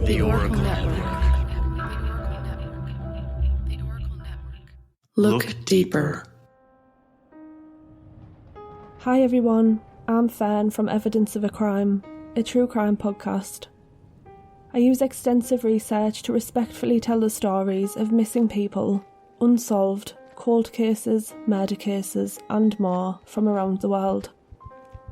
The Oracle Network. Look deeper. Hi everyone, I'm Fern from Evidence of a Crime, a true crime podcast. I use extensive research to respectfully tell the stories of missing people, unsolved, cold cases, murder cases, and more from around the world.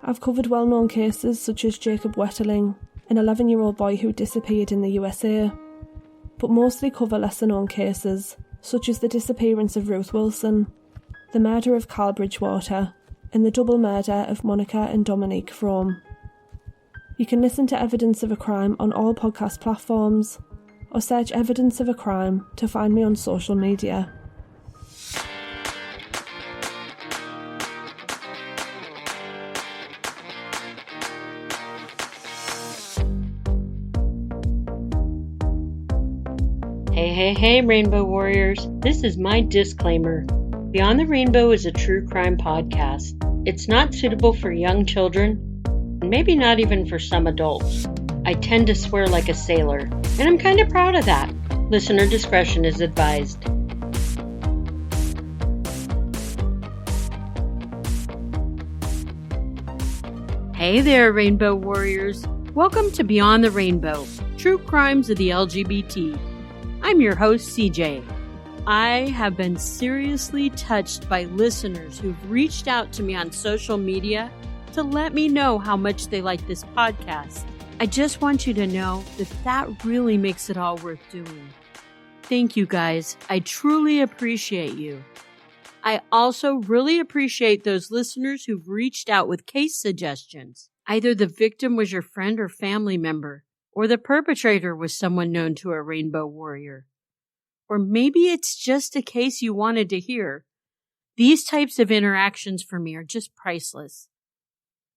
I've covered well-known cases such as Jacob Wetterling, an 11-year-old boy who disappeared in the USA, but mostly cover lesser-known cases such as the disappearance of Ruth Wilson, the murder of Carl Bridgewater, and the double murder of Monica and Dominique Frome. You can listen to Evidence of a Crime on all podcast platforms, or search Evidence of a Crime to find me on social media. Hey, Rainbow Warriors. This is my disclaimer. Beyond the Rainbow is a true crime podcast. It's not suitable for young children, and maybe not even for some adults. I tend to swear like a sailor, and I'm kind of proud of that. Listener discretion is advised. Hey there, Rainbow Warriors. Welcome to Beyond the Rainbow, True Crimes of the LGBT. I'm your host, CJ. I have been seriously touched by listeners who've reached out to me on social media to let me know how much they like this podcast. I just want you to know that really makes it all worth doing. Thank you guys. I truly appreciate you. I also really appreciate those listeners who've reached out with case suggestions. Either the victim was your friend or family member, or the perpetrator was someone known to a Rainbow Warrior. Or maybe it's just a case you wanted to hear. These types of interactions for me are just priceless.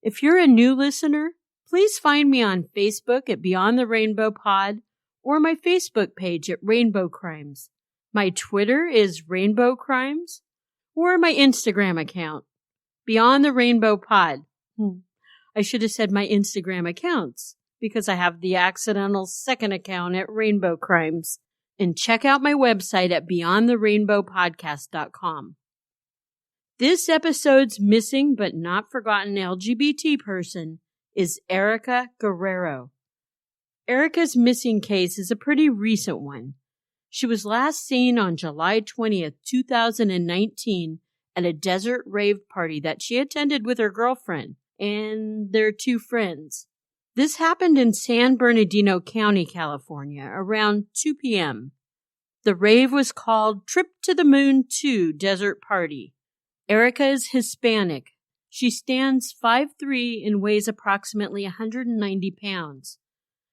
If you're a new listener, please find me on Facebook at Beyond the Rainbow Pod or my Facebook page at Rainbow Crimes. My Twitter is Rainbow Crimes or my Instagram account, Beyond the Rainbow Pod. I should have said my Instagram accounts, because I have the accidental second account at Rainbow Crimes. And check out my website at beyondtherainbowpodcast.com. This episode's missing but not forgotten LGBT person is Ericka Guerrero. Ericka's missing case is a pretty recent one. She was last seen on July 20th, 2019 at a desert rave party that she attended with her girlfriend and their two friends. This happened in San Bernardino County, California, around 2 p.m. The rave was called Trip to the Moon 2 Desert Party. Ericka is Hispanic. She stands 5'3" and weighs approximately 190 pounds.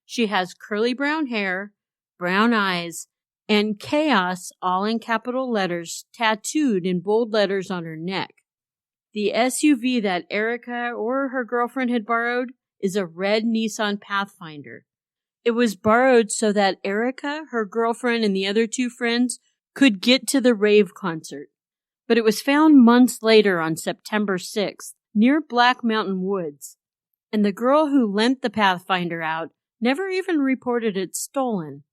She has curly brown hair, brown eyes, and chaos, all in capital letters, tattooed in bold letters on her neck. The SUV that Ericka or her girlfriend had borrowed is a red Nissan Pathfinder. It was borrowed so that Ericka, her girlfriend, and the other two friends could get to the rave concert. But it was found months later on September 6th, near Black Mountain Woods. And the girl who lent the Pathfinder out never even reported it stolen.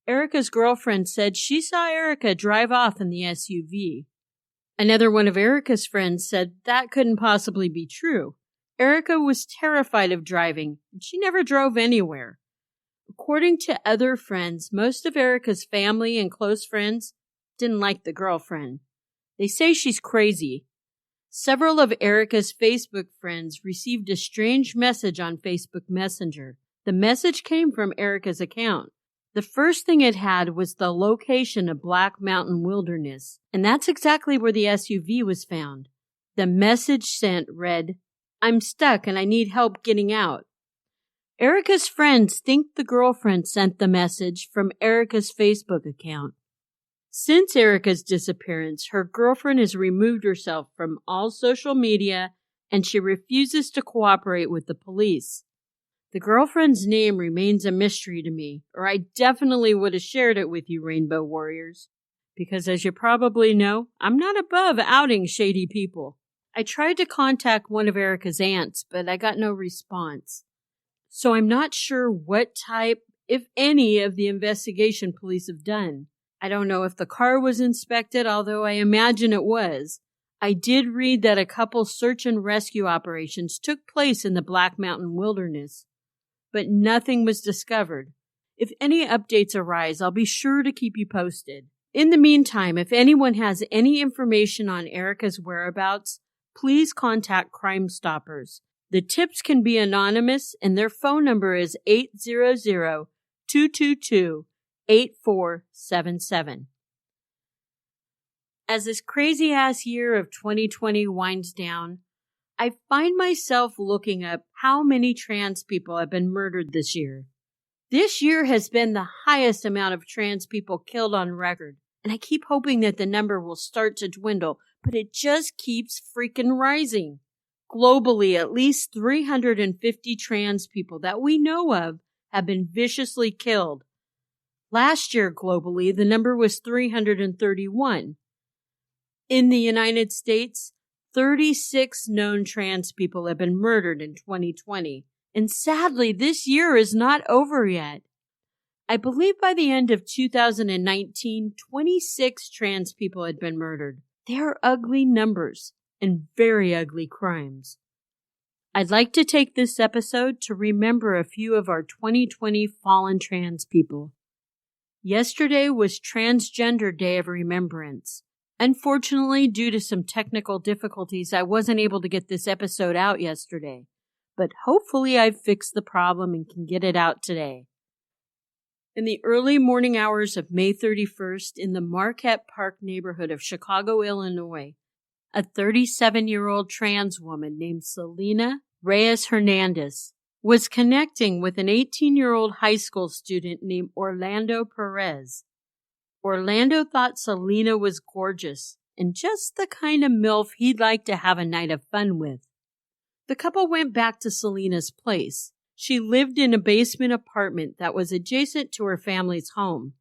Ericka's girlfriend said she saw Ericka drive off in the SUV. Another one of Ericka's friends said that couldn't possibly be true. Ericka was terrified of driving, and she never drove anywhere. According to other friends, most of Ericka's family and close friends didn't like the girlfriend. They say she's crazy. Several of Ericka's Facebook friends received a strange message on Facebook Messenger. The message came from Ericka's account. The first thing it had was the location of Black Mountain Wilderness, and that's exactly where the SUV was found. The message sent read, "I'm stuck and I need help getting out." Ericka's friends think the girlfriend sent the message from Ericka's Facebook account. Since Ericka's disappearance, her girlfriend has removed herself from all social media and she refuses to cooperate with the police. The girlfriend's name remains a mystery to me, or I definitely would have shared it with you, Rainbow Warriors. Because as you probably know, I'm not above outing shady people. I tried to contact one of Ericka's aunts, but I got no response. So I'm not sure what type if any, of the investigation police have done. I don't know if the car was inspected, although I imagine it was. I did read that a couple search and rescue operations took place in the Black Mountain Wilderness, but nothing was discovered. If any updates arise, I'll be sure to keep you posted. In the meantime, if anyone has any information on Ericka's whereabouts, please contact Crime Stoppers. The tips can be anonymous, and their phone number is 800-222-8477. As this crazy-ass year of 2020 winds down, I find myself looking up how many trans people have been murdered this year. This year has been the highest amount of trans people killed on record, and I keep hoping that the number will start to dwindle, but it just keeps freaking rising. Globally, at least 350 trans people that we know of have been viciously killed. Last year, globally, the number was 331. In the United States, 36 known trans people have been murdered in 2020. And sadly, this year is not over yet. I believe by the end of 2019, 26 trans people had been murdered. They are ugly numbers and very ugly crimes. I'd like to take this episode to remember a few of our 2020 fallen trans people. Yesterday was Transgender Day of Remembrance. Unfortunately, due to some technical difficulties, I wasn't able to get this episode out yesterday, but hopefully I've fixed the problem and can get it out today. In the early morning hours of May 31st, in the Marquette Park neighborhood of Chicago, Illinois, a 37-year-old trans woman named Selena Reyes Hernandez was connecting with an 18-year-old high school student named Orlando Perez. Orlando thought Selena was gorgeous and just the kind of MILF he'd like to have a night of fun with. The couple went back to Selena's place. She lived in a basement apartment that was adjacent to her family's home.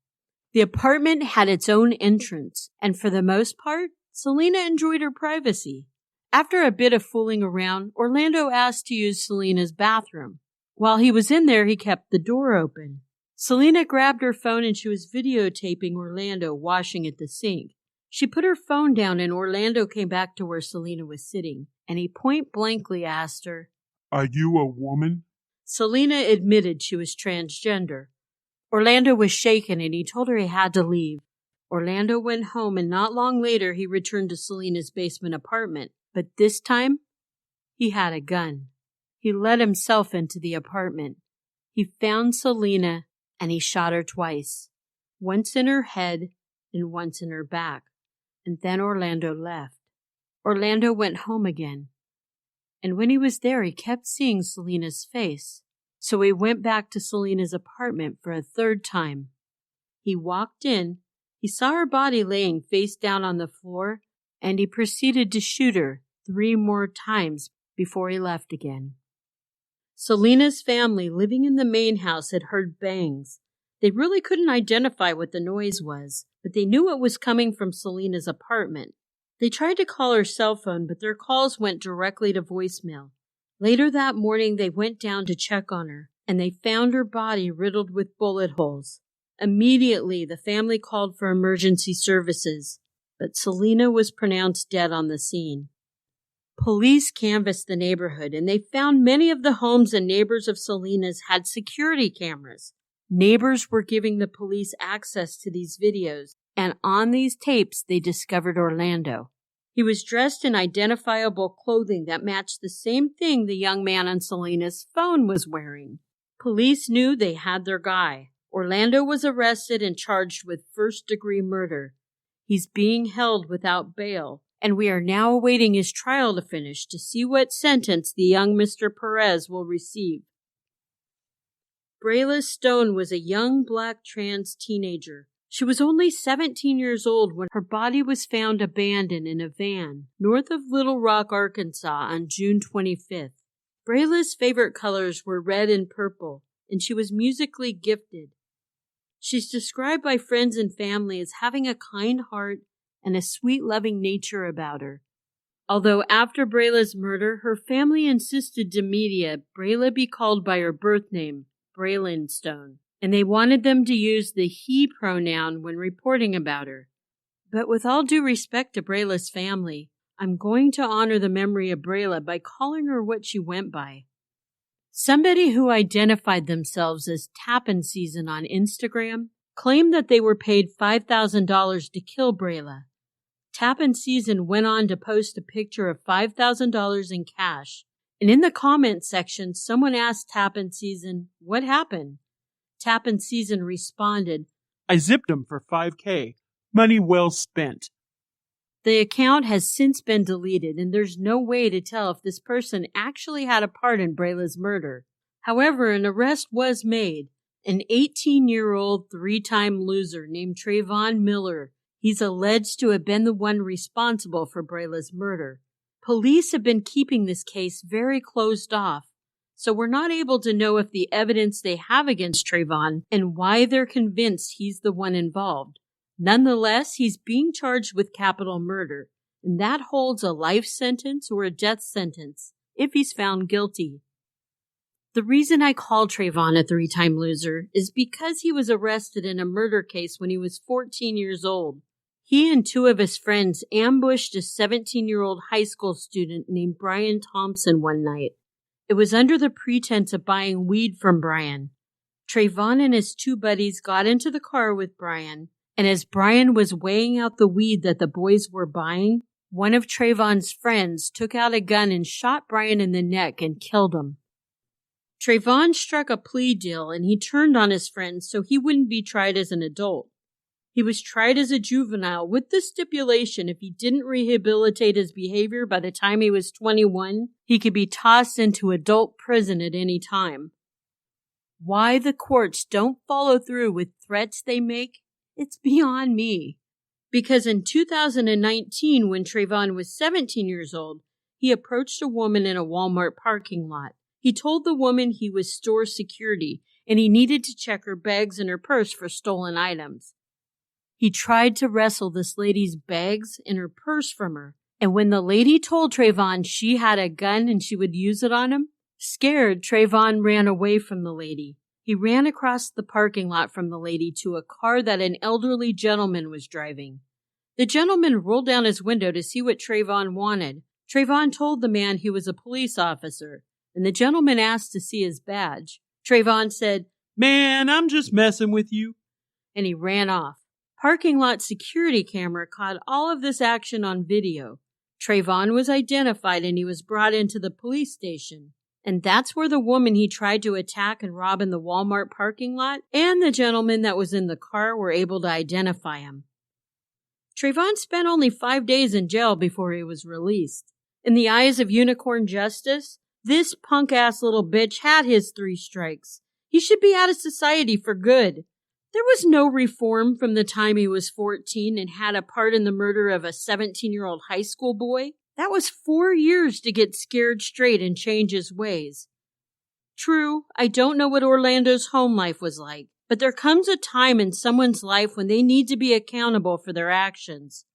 The apartment had its own entrance, and for the most part, Selena enjoyed her privacy. After a bit of fooling around, Orlando asked to use Selena's bathroom. While he was in there, he kept the door open. Selena grabbed her phone and she was videotaping Orlando washing at the sink. She put her phone down and Orlando came back to where Selena was sitting, and he point-blankly asked her, "Are you a woman?" Selena admitted she was transgender. Orlando was shaken and he told her he had to leave. Orlando went home and not long later he returned to Selena's basement apartment, but this time he had a gun. He let himself into the apartment. He found Selena and he shot her twice, once in her head and once in her back, and then Orlando left. Orlando went home again, and when he was there, he kept seeing Selena's face, so he went back to Selena's apartment for a third time. He walked in, he saw her body laying face down on the floor, and he proceeded to shoot her 3 more times before he left again. Selena's family living in the main house had heard bangs. They really couldn't identify what the noise was, but they knew it was coming from Selena's apartment. They tried to call her cell phone, but their calls went directly to voicemail. Later that morning, they went down to check on her, and they found her body riddled with bullet holes. Immediately, the family called for emergency services, but Selena was pronounced dead on the scene. Police canvassed the neighborhood, and they found many of the homes and neighbors of Selena's had security cameras. Neighbors were giving the police access to these videos, and on these tapes, they discovered Orlando. He was dressed in identifiable clothing that matched the same thing the young man on Selena's phone was wearing. Police knew they had their guy. Orlando was arrested and charged with first-degree murder. He's being held without bail, and we are now awaiting his trial to finish to see what sentence the young Mr. Perez will receive. Brayla Stone was a young black trans teenager. She was only 17 years old when her body was found abandoned in a van north of Little Rock, Arkansas on June 25th. Brayla's favorite colors were red and purple, and she was musically gifted. She's described by friends and family as having a kind heart and a sweet, loving nature about her. Although after Brayla's murder, her family insisted to media Brayla be called by her birth name, Braylon Stone. and they wanted them to use the he pronoun when reporting about her. But with all due respect to Brayla's family, I'm going to honor the memory of Brayla by calling her what she went by. Somebody who identified themselves as Tappin' Season on Instagram claimed that they were paid $5,000 to kill Brayla. Tappin' Season went on to post a picture of $5,000 in cash, and in the comment section, someone asked Tappin' Season, "What happened?" Tappin' Season responded, I zipped him for $5K. Money well spent. The account has since been deleted, and there's no way to tell if this person actually had a part in Brayla's murder. However, an arrest was made. An 18-year-old three-time loser named Trayvon Miller. He's alleged to have been the one responsible for Brayla's murder. Police have been keeping this case very closed off, so we're not able to know if the evidence they have against Trayvon and why they're convinced he's the one involved. Nonetheless, he's being charged with capital murder, and that holds a life sentence or a death sentence if he's found guilty. The reason I call Trayvon a three-time loser is because he was arrested in a murder case when he was 14 years old. He and two of his friends ambushed a 17-year-old high school student named Brian Thompson one night. It was under the pretense of buying weed from Brian. Trayvon and his two buddies got into the car with Brian, and as Brian was weighing out the weed that the boys were buying, one of Trayvon's friends took out a gun and shot Brian in the neck and killed him. Trayvon struck a plea deal, and he turned on his friends so he wouldn't be tried as an adult. He was tried as a juvenile with the stipulation if he didn't rehabilitate his behavior by the time he was 21, he could be tossed into adult prison at any time. Why the courts don't follow through with threats they make, it's beyond me. Because in 2019, when Trayvon was 17 years old, he approached a woman in a Walmart parking lot. He told the woman he was store security and he needed to check her bags and her purse for stolen items. He tried to wrestle this lady's bags and her purse from her, and when the lady told Trayvon she had a gun and she would use it on him, scared, Trayvon ran away from the lady. He ran across the parking lot from the lady to a car that an elderly gentleman was driving. The gentleman rolled down his window to see what Trayvon wanted. Trayvon told the man he was a police officer, and the gentleman asked to see his badge. Trayvon said, Man, I'm just messing with you. And he ran off. Parking lot security camera caught all of this action on video. Trayvon was identified and he was brought into the police station. And that's where the woman he tried to attack and rob in the Walmart parking lot and the gentleman that was in the car were able to identify him. Trayvon spent only 5 days in jail before he was released. In the eyes of unicorn justice, this punk-ass little bitch had his 3 strikes. He should be out of society for good. There was no reform from the time he was 14 and had a part in the murder of a 17-year-old high school boy. That was 4 years to get scared straight and change his ways. True, I don't know what Orlando's home life was like, but there comes a time in someone's life when they need to be accountable for their actions.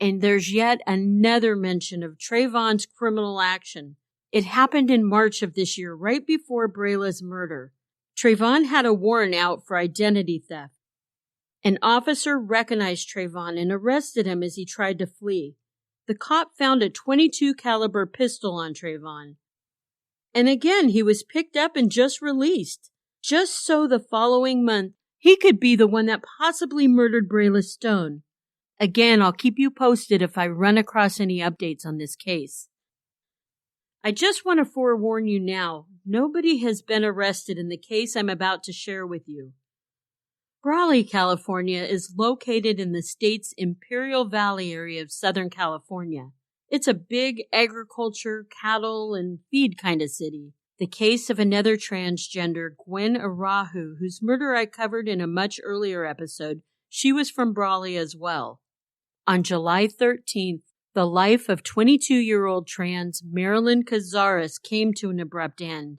And there's yet another mention of Trayvon's criminal action. It happened in March of this year, right before Brayla's murder. Trayvon had a warrant out for identity theft. An officer recognized Trayvon and arrested him as he tried to flee. The cop found a .22 caliber pistol on Trayvon. And again, he was picked up and just released. Just so the following month, he could be the one that possibly murdered Brayla Stone. Again, I'll keep you posted if I run across any updates on this case. I just want to forewarn you now, nobody has been arrested in the case I'm about to share with you. Brawley, California is located in the state's Imperial Valley area of Southern California. It's a big agriculture, cattle, and feed kind of city. The case of another transgender, Gwen Arahu, whose murder I covered in a much earlier episode, she was from Brawley as well. On July 13th, the life of 22-year-old trans Marilyn Cazares came to an abrupt end.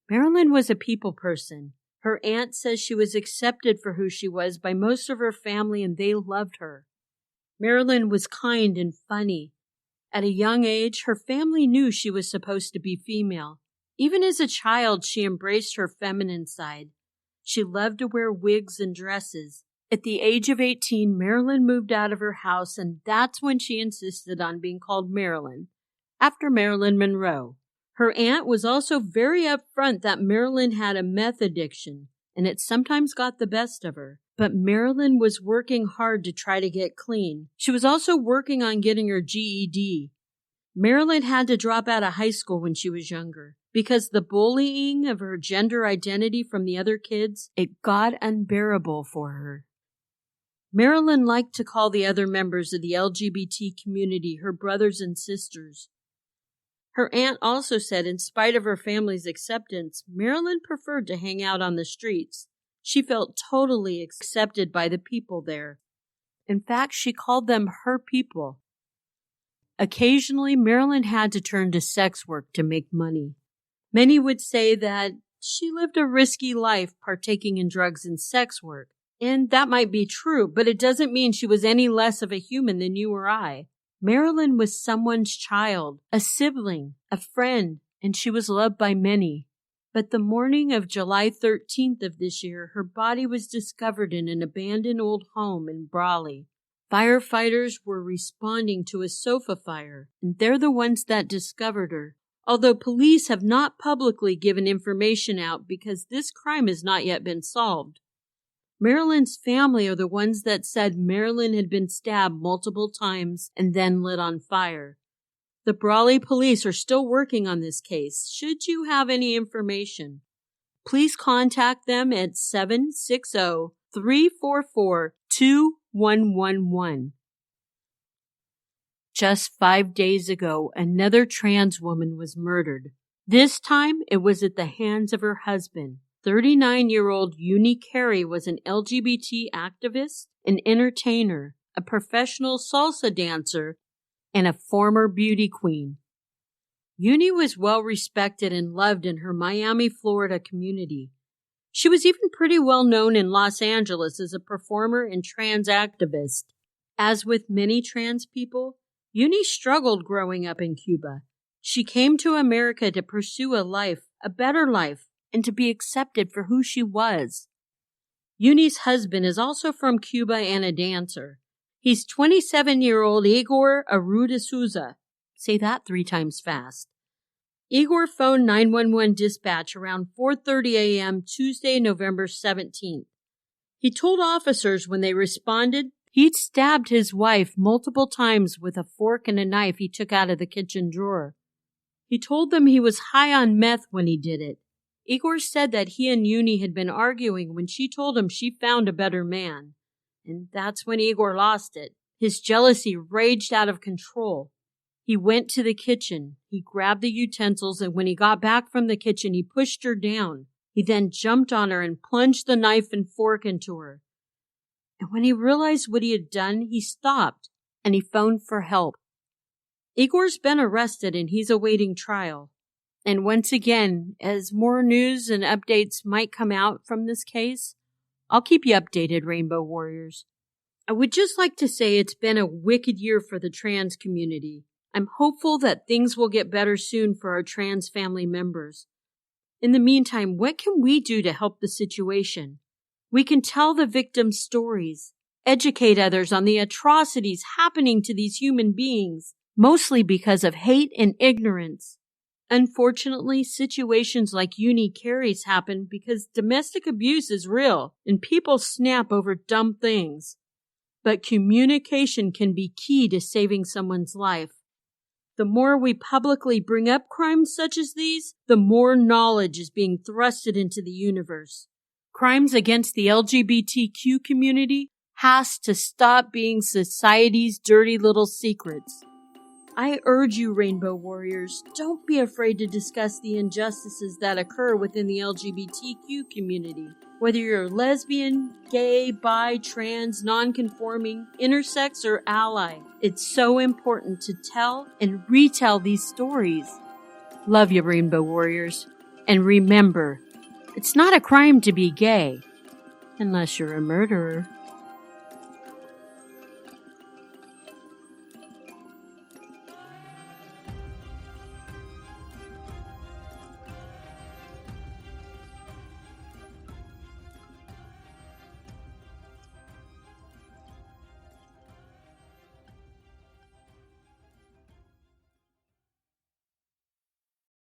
Marilyn was a people person. Her aunt says she was accepted for who she was by most of her family and they loved her. Marilyn was kind and funny. At a young age, her family knew she was supposed to be female. Even as a child, she embraced her feminine side. She loved to wear wigs and dresses. At the age of 18, Marilyn moved out of her house, and that's when she insisted on being called Marilyn, after Marilyn Monroe. Her aunt was also very upfront that Marilyn had a meth addiction, and it sometimes got the best of her. But Marilyn was working hard to try to get clean. She was also working on getting her GED. Marilyn had to drop out of high school when she was younger. Because the bullying of her gender identity from the other kids, it got unbearable for her. Marilyn liked to call the other members of the LGBT community her brothers and sisters. Her aunt also said in spite of her family's acceptance, Marilyn preferred to hang out on the streets. She felt totally accepted by the people there. In fact, she called them her people. Occasionally, Marilyn had to turn to sex work to make money. Many would say that she lived a risky life partaking in drugs and sex work. And that might be true, but it doesn't mean she was any less of a human than you or I. Marilyn was someone's child, a sibling, a friend, and she was loved by many. But the morning of July 13th of this year, her body was discovered in an abandoned old home in Brawley. Firefighters were responding to a sofa fire, and they're the ones that discovered her. Although police have not publicly given information out because this crime has not yet been solved. Marilyn's family are the ones that said Marilyn had been stabbed multiple times and then lit on fire. The Brawley police are still working on this case. Should you have any information, please contact them at 760-344-2111. Just 5 days ago, another trans woman was murdered. This time, it was at the hands of her husband. 39-year-old Uni Carey was an LGBT activist, an entertainer, a professional salsa dancer, and a former beauty queen. Uni was well respected and loved in her Miami, Florida community. She was even pretty well known in Los Angeles as a performer and trans activist. As with many trans people, Uni struggled growing up in Cuba. She came to America to pursue a life, a better life, and to be accepted for who she was. Uni's husband is also from Cuba and a dancer. He's 27-year-old Igor Arruda Souza. Say that 3 times fast. Igor phoned 911 dispatch around 4:30 a.m. Tuesday, November 17th. He told officers when they responded he'd stabbed his wife multiple times with a fork and a knife he took out of the kitchen drawer. He told them he was high on meth when he did it. Igor said that he and Uni had been arguing when she told him she found a better man. And that's when Igor lost it. His jealousy raged out of control. He went to the kitchen. He grabbed the utensils, and when he got back from the kitchen, he pushed her down. He then jumped on her and plunged the knife and fork into her. And when he realized what he had done, he stopped, and he phoned for help. Igor's been arrested, and he's awaiting trial. And once again, as more news and updates might come out from this case, I'll keep you updated, Rainbow Warriors. I would just like to say it's been a wicked year for the trans community. I'm hopeful that things will get better soon for our trans family members. In the meantime, what can we do to help the situation? We can tell the victims' stories, educate others on the atrocities happening to these human beings, mostly because of hate and ignorance. Unfortunately, situations like Uni Carey's happen because domestic abuse is real and people snap over dumb things. But communication can be key to saving someone's life. The more we publicly bring up crimes such as these, the more knowledge is being thrusted into the universe. Crimes against the LGBTQ community has to stop being society's dirty little secrets. I urge you, Rainbow Warriors, don't be afraid to discuss the injustices that occur within the LGBTQ community. Whether you're lesbian, gay, bi, trans, non-conforming, intersex, or ally, it's so important to tell and retell these stories. Love you, Rainbow Warriors. And remember, it's not a crime to be gay, unless you're a murderer.